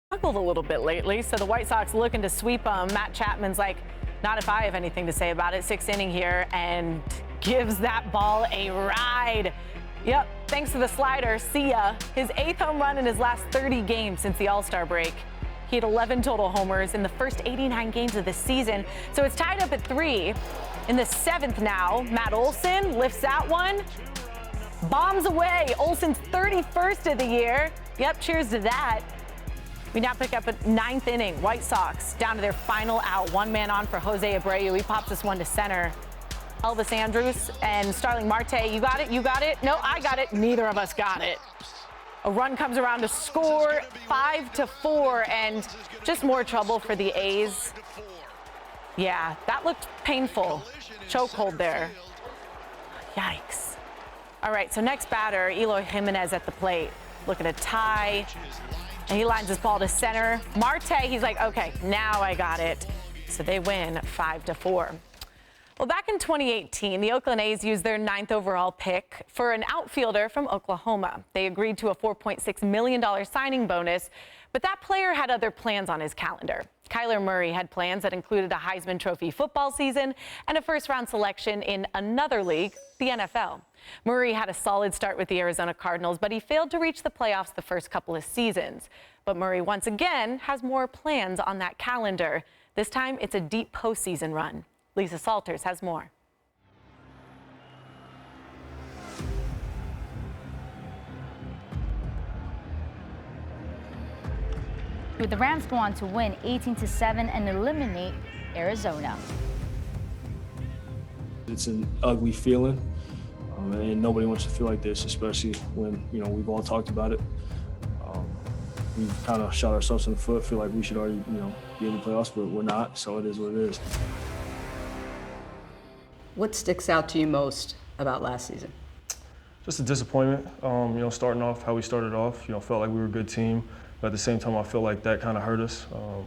struggled a little bit lately, so the White Sox looking to sweep them. Matt Chapman's like, not if I have anything to say about it. Sixth inning here and gives that ball a ride. Yep, thanks to the slider. See ya. His 8th home run in his last 30 games since the All-Star break. He had 11 total homers in the first 89 games of the season, so it's tied up at 3. In the 7th now, Matt Olson lifts that one. Bombs away. Olson's 31st of the year. Yep, cheers to that. We now pick up a 9th inning. White Sox down to their final out. One man on for Jose Abreu. He pops this one to center. Elvis Andrus and Starling Marte. You got it? You got it? No, I got it. Neither of us got it. A run comes around to score 5-4, and just more trouble for the A's. Yeah, that looked painful. Chokehold there. Yikes. All right, so next batter, Eloy Jimenez at the plate. Looking to tie. And he lines his ball to center. Marte, he's like, okay, now I got it. So they win 5-4. Well, back in 2018, the Oakland A's used their 9th overall pick for an outfielder from Oklahoma. They agreed to a $4.6 million signing bonus, but that player had other plans on his calendar. Kyler Murray had plans that included a Heisman Trophy football season and a first-round selection in another league, the NFL. Murray had a solid start with the Arizona Cardinals, but he failed to reach the playoffs the first couple of seasons. But Murray, once again, has more plans on that calendar. This time, it's a deep postseason run. Lisa Salters has more. With the Rams go on to win 18-7 and eliminate Arizona. It's an ugly feeling, and nobody wants to feel like this, especially when, we've all talked about it. We've kind of shot ourselves in the foot, feel like we should already, be in the playoffs, but we're not, so it is what it is. What sticks out to you most about last season? Just a disappointment, starting off how we started off. Felt like we were a good team, but at the same time, I feel like that kind of hurt us.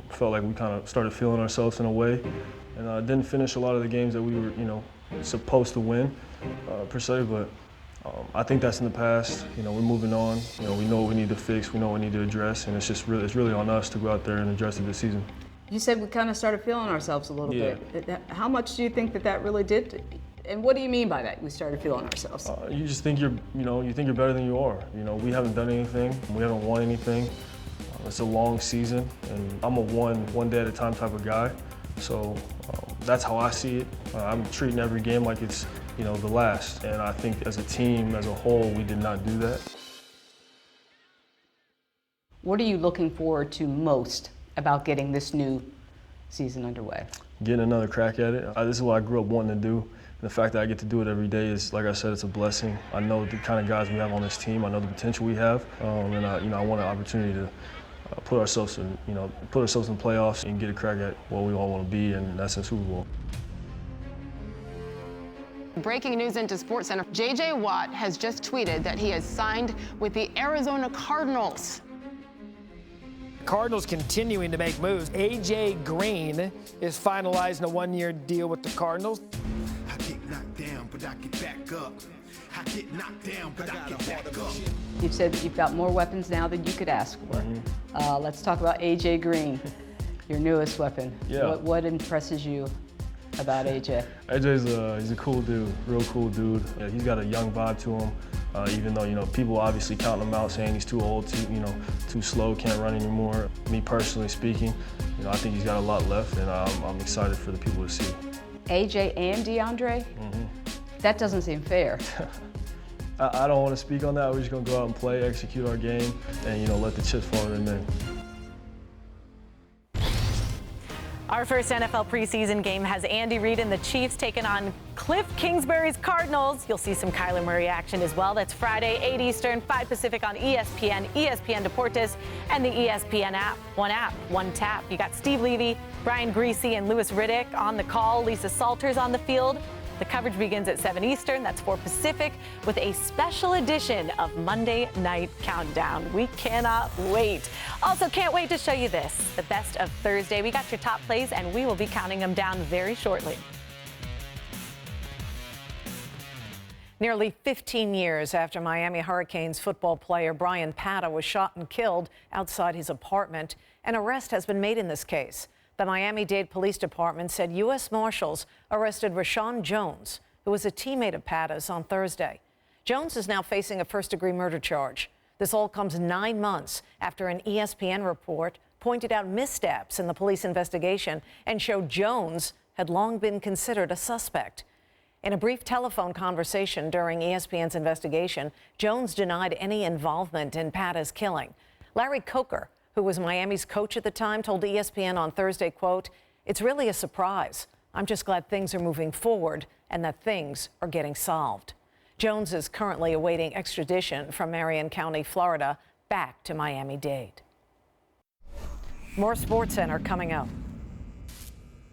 Felt like we kind of started feeling ourselves in a way, and didn't finish a lot of the games that we were, supposed to win, per se, but I think that's in the past. We're moving on. We know what we need to fix, we know what we need to address, and it's really on us to go out there and address it this season. You said we kind of started feeling ourselves a little bit. How much do you think that really did? And what do you mean by that? We started feeling ourselves. You just think you're better than you are. We haven't done anything. We haven't won anything. It's a long season, and I'm a one day at a time type of guy. So that's how I see it. I'm treating every game like it's the last. And I think as a team, as a whole, we did not do that. What are you looking forward to most about getting this new season underway? Getting another crack at it. This is what I grew up wanting to do. And the fact that I get to do it every day is, like I said, it's a blessing. I know the kind of guys we have on this team. I know the potential we have, and I want an opportunity to put ourselves in playoffs and get a crack at what we all want to be, and that's in Super Bowl. Breaking news into SportsCenter. J.J. Watt has just tweeted that he has signed with the Arizona Cardinals. Cardinals continuing to make moves. A.J. Green is finalizing a one-year deal with the Cardinals. I get knocked down, but I get back up. I get knocked down, but I get back up. You've said that you've got more weapons now than you could ask for. Mm-hmm. Let's talk about A.J. Green, your newest weapon. Yeah. What impresses you about A.J.? A.J.'s he's a cool dude, real cool dude. Yeah, he's got a young vibe to him. Even though, people obviously counting him out, saying he's too old, too slow, can't run anymore. Me personally speaking, I think he's got a lot left, and I'm excited for the people to see. AJ and DeAndre? Mm-hmm. That doesn't seem fair. I don't want to speak on that. We're just going to go out and play, execute our game, and, let the chips fall where they may. Our first NFL preseason game has Andy Reid and the Chiefs taking on Cliff Kingsbury's Cardinals. You'll see some Kyler Murray action as well. That's Friday, 8 Eastern, 5 Pacific on ESPN, ESPN Deportes, and the ESPN app. One app, one tap. You got Steve Levy, Brian Greasy, and Louis Riddick on the call. Lisa Salters on the field. The coverage begins at 7 Eastern, that's 4 Pacific, with a special edition of Monday Night Countdown. We cannot wait. Also, can't wait to show you this, the best of Thursday. We got your top plays, and we will be counting them down very shortly. Nearly 15 years after Miami Hurricanes football player Brian Pata was shot and killed outside his apartment, an arrest has been made in this case. The Miami-Dade Police Department said U.S. Marshals arrested Rashawn Jones, who was a teammate of Pata's, on Thursday. Jones is now facing a first-degree murder charge. This all comes 9 months after an ESPN report pointed out missteps in the police investigation and showed Jones had long been considered a suspect. In a brief telephone conversation during ESPN's investigation, Jones denied any involvement in Pata's killing. Larry Coker, who was Miami's coach at the time, told ESPN on Thursday, quote, "It's really a surprise. I'm just glad things are moving forward and that things are getting solved." Jones is currently awaiting extradition from Marion County, Florida, back to Miami-Dade. More SportsCenter coming up.